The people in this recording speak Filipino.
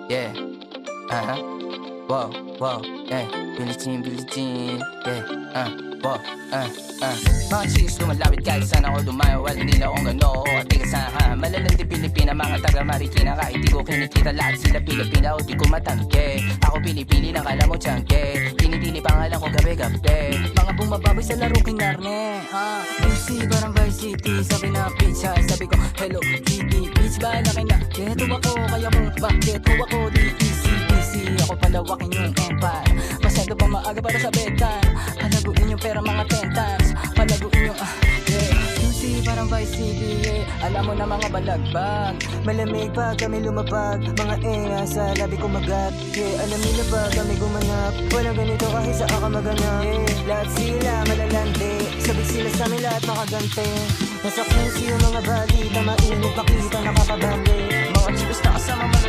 Yeah. Wow, wow, yeah. Billie Jean, yeah. Wow, Mga chicks lumalapit kahit saan ako dumayo. Wala nila kung gano o atigasahan. Malalandi Pilipina, mga taga Marikina. Kahit di ko kinikita, lahat sila Pilipina o di ko matangke. Ako Pilipili, nakala mo tiyangke. Pinipili pangalan ko gabi-gabi. Mga bumababay sa laro kinarne. MC parang Vice City. Sabi na bitch ha, sabi ko hello kitty. Bitch ba laki na, keto ako. Kaya kung bakit ko ako di easy. Ako palawakin yung empire. Masyado pa maaga para sa bedtime. Palaguin yung pera mga 10 times. Palaguin yung MC parang Vice City, yeah. Alam mo na mga balagbag. Malamig pa kami lumapag. Mga enga sa labi ko magat, yeah. Alam nila ba kami gumanap. Walang ganito kahit sa ka maganap, yeah. Lahat sila malalandi. Sabik sila sa amin lahat makagante. Nasa QC yung mga balita. Mainit makita nakakabali. Mga chicos na kasama